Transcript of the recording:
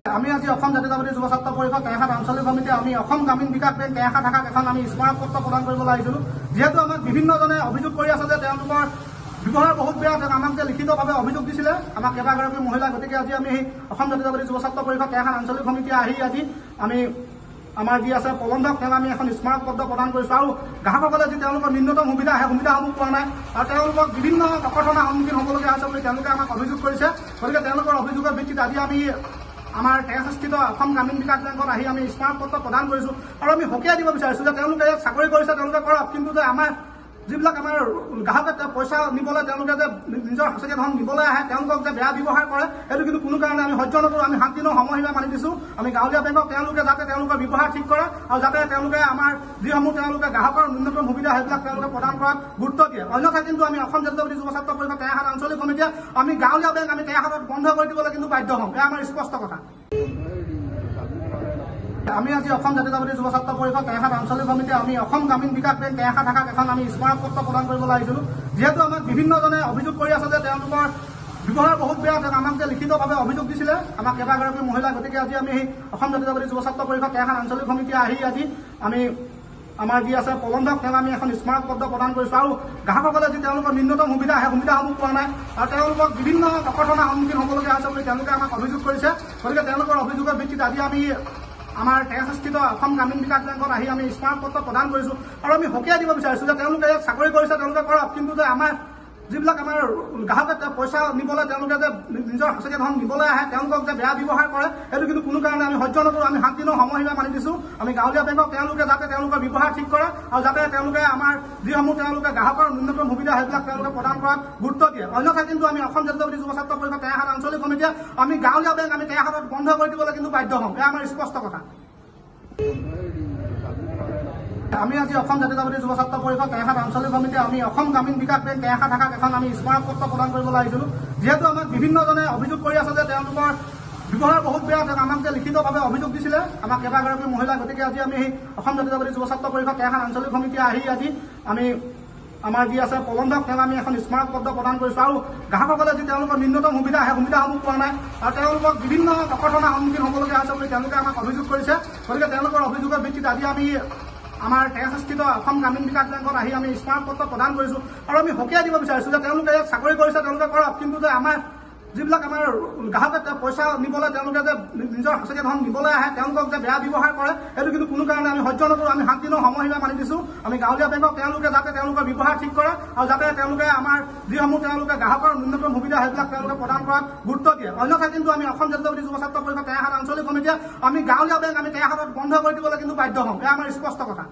আমি আজি অসম জাতীয়তাবাদী যুৱ ছাত্ৰ পৰিষদ কেৰাহাট আঞ্চলিক সমিতিয়ে আমি অসম গ্ৰামীণ বিকাশ বেংক কেৰাহাট শাখাক এখন আমি স্মাৰক পত্ৰ প্ৰদান কৰিবলৈ আহিছিলোঁ। যিহেতু আমাক বিভিন্নজনে অভিযোগ কৰি আছে যে তেওঁলোকৰ ব্যৱহাৰ বহুত বেয়া, আমাক যে লিখিতভাৱে অভিযোগ দিছিলে আমাক কেইবাগৰাকী মহিলা। গতিকে আজি আমি অসম জাতীয়তাবাদী যুৱ ছাত্ৰ পৰিষদ কেৰাহাট আঞ্চলিক সমিতিয়ে আহি আজি আমি আমাৰ যি আছে প্ৰবন্ধক তেওঁক আমি এখন স্মাৰক পত্ৰ প্ৰদান কৰিছোঁ। আৰু গ্ৰাহকসকলে যি তেওঁলোকৰ ন্যূনতম সুবিধা সেই সুবিধাসমূহ পোৱা নাই আৰু তেওঁলোকক বিভিন্ন ককৰ্থনাৰ সন্মুখীন হ'বলগীয়া হৈছে বুলি তেওঁলোকে আমাক অভিযোগ কৰিছে। গতিকে তেওঁলোকৰ অভিযোগৰ ভিত্তিত আজি আমি আমাৰ টেক্সস্থিত অসম গ্ৰামীণ বিকাশ বেংকত আহি আমি স্মাৰক পত্ৰ প্ৰদান কৰিছোঁ। আৰু আমি সকীয়াই দিব বিচাৰিছোঁ যে তেওঁলোকে ইয়াত চাকৰি কৰিছে, তেওঁলোকে কৰক, কিন্তু যে আমাৰ যিবিলাক আমাৰ গ্ৰাহকে পইচা নিবলৈ তেওঁলোকে যে নিজৰ সঁচাকৈ ধন নিবলৈ আহে, তেওঁলোকক যে বেয়া ব্যৱহাৰ কৰে, সেইটো কিন্তু কোনো কাৰণে আমি সহ্য নকৰোঁ। আমি 7 দিনৰ সময়সীমা মানি দিছোঁ। আমি গাঁৱলীয়া বেংকক তেওঁলোকে যাতে তেওঁলোকৰ ব্যৱহাৰ ঠিক কৰে আৰু যাতে তেওঁলোকে আমাৰ যিসমূহ তেওঁলোকে গ্ৰাহকৰ ন্যূনতম সুবিধা সেইবিলাক তেওঁলোকে প্ৰদান কৰাত গুৰুত্ব দিয়ে। অন্যথা কিন্তু আমি অসম জাতীয়তাবাদী যুৱ ছাত্ৰ পৰিষদ কেৰাহাট আঞ্চলিক সমিতিয়ে আমি গাঁৱলীয়া বেংক আমি কেৰাহাটত বন্ধ কৰি দিবলৈ কিন্তু বাধ্য হ'ম। এয়া আমাৰ স্পষ্ট কথা। আমি আজি অসম জাতীয়তাবাদী যুৱ ছাত্ৰ পৰিষদ কেৰাহাট আঞ্চলিক সমিতিয়ে আমি অসম গ্ৰামীণ বিকাশ বেংক কেৰাহাট শাখাক এখন আমি স্মাৰক পত্ৰ প্ৰদান কৰিবলৈ আহিছিলোঁ। যিহেতু আমাক বিভিন্নজনে অভিযোগ কৰি আছে যে তেওঁলোকৰ ব্যৱহাৰ বহুত বেয়া, আমাক যে লিখিতভাৱে অভিযোগ দিছিলে আমাক কেইবাগৰাকী মহিলা। গতিকে আজি আমি অসম জাতীয়তাবাদী যুৱ ছাত্ৰ পৰিষদ কেৰাহাট আঞ্চলিক সমিতিয়ে আহি আজি আমি আমাৰ যি আছে প্ৰবন্ধক তেওঁক আমি এখন স্মাৰক পত্ৰ প্ৰদান কৰিছোঁ। আৰু গ্ৰাহকসকলে যি তেওঁলোকৰ ন্যূনতম সুবিধা সেই সুবিধাসমূহ পোৱা নাই আৰু তেওঁলোকক বিভিন্ন ককৰ্থনাৰ সন্মুখীন হ'বলগীয়া হৈছে বুলি তেওঁলোকে আমাক অভিযোগ কৰিছে। গতিকে তেওঁলোকৰ অভিযোগৰ ভিত্তিত আজি আমি আমাৰ টেক্সস্থিত অসম গ্ৰামীণ বিকাশ বেংকত আহি আমি স্মাৰক পত্ৰ প্ৰদান কৰিছোঁ। আৰু আমি সকীয়াই দিব বিচাৰিছোঁ যে তেওঁলোকে ইয়াত চাকৰি কৰিছে, তেওঁলোকে কৰক, কিন্তু যে আমাৰ যিবিলাক আমাৰ গ্ৰাহকে পইচা নিবলৈ তেওঁলোকে যে নিজৰ সঁচাকৈ ধন নিবলৈ আহে, তেওঁলোকক যে বেয়া ব্যৱহাৰ কৰে, সেইটো কিন্তু কোনো কাৰণে আমি সহ্য নকৰোঁ। আমি 7 দিনৰ সময়সীমা মানি দিছোঁ। আমি গাঁৱলীয়া বেংকক তেওঁলোকে যাতে তেওঁলোকৰ ব্যৱহাৰ ঠিক কৰে আৰু যাতে তেওঁলোকে আমাৰ যিসমূহ তেওঁলোকে গ্ৰাহকৰ ন্যূনতম সুবিধা সেইবিলাক তেওঁলোকে প্ৰদান কৰাত গুৰুত্ব দিয়ে। অন্যথা কিন্তু আমি অসম জাতীয়তাবাদী যুৱ ছাত্ৰ পৰিষদ কেৰাহাট আঞ্চলিক সমিতিয়ে আমি গাঁৱলীয়া বেংক আমি কেৰাহাটত বন্ধ কৰি দিবলৈ কিন্তু বাধ্য হ'ম। এয়া আমাৰ স্পষ্ট কথা। আমি আজি অসম জাতীয়তাবাদী যুৱ ছাত্ৰ পৰিষদ কেৰাহাট আঞ্চলিক সমিতিয়ে আমি অসম গ্ৰামীণ বিকাশ বেংক কেৰাহাট শাখাক এখন আমি স্মাৰক পত্ৰ প্ৰদান কৰিবলৈ আহিছিলোঁ। যিহেতু আমাক বিভিন্নজনে অভিযোগ কৰি আছে যে তেওঁলোকৰ ব্যৱহাৰ বহুত বেয়া, আমাক যে লিখিতভাৱে অভিযোগ দিছিলে আমাক কেইবাগৰাকী মহিলা। গতিকে আজি আমি অসম জাতীয়তাবাদী যুৱ ছাত্ৰ পৰিষদ কেৰাহাট আঞ্চলিক সমিতিয়ে আহি আজি আমি আমাৰ যি আছে প্ৰবন্ধক তেওঁক আমি এখন স্মাৰক পত্ৰ প্ৰদান কৰিছোঁ। আৰু গ্ৰাহকসকলে যি তেওঁলোকৰ ন্যূনতম সুবিধা সেই সুবিধাসমূহ পোৱা নাই আৰু তেওঁলোকক বিভিন্ন ককৰ্থনাৰ সন্মুখীন হ'বলগীয়া হৈছে বুলি তেওঁলোকে আমাক অভিযোগ কৰিছে। গতিকে তেওঁলোকৰ অভিযোগৰ ভিত্তিত আজি আমি আমাৰ টেক্সস্থিত অসম গ্ৰামীণ বিকাশ বেংকত আহি আমি স্মাৰক পত্ৰ প্ৰদান কৰিছোঁ। আৰু আমি সকীয়াই দিব বিচাৰিছোঁ যে তেওঁলোকে ইয়াত চাকৰি কৰিছে, তেওঁলোকে কৰক, কিন্তু যে আমাৰ যিবিলাক আমাৰ গ্ৰাহকে পইচা নিবলৈ তেওঁলোকে যে নিজৰ সঁচাকৈ ধন নিবলৈ আহে, তেওঁলোকক যে বেয়া ব্যৱহাৰ কৰে, সেইটো কিন্তু কোনো কাৰণে আমি সহ্য নকৰোঁ। আমি 7 দিনৰ সময়সীমা মানি দিছোঁ। আমি গাঁৱলীয়া বেংকক তেওঁলোকে যাতে তেওঁলোকৰ ব্যৱহাৰ ঠিক কৰে আৰু যাতে তেওঁলোকে আমাৰ যিসমূহ তেওঁলোকে গ্ৰাহকৰ ন্যূনতম সুবিধা সেইবিলাক তেওঁলোকে প্ৰদান কৰাত গুৰুত্ব দিয়ে। অন্যথা কিন্তু আমি অসম জাতীয়তাবাদী যুৱ ছাত্ৰ পৰিষদ কেৰাহাট আঞ্চলিক সমিতিয়ে আমি গাঁৱলীয়া বেংক আমি কেৰাহাটত বন্ধ কৰি দিবলৈ কিন্তু বাধ্য হ'ম। এয়া আমাৰ স্পষ্ট কথা।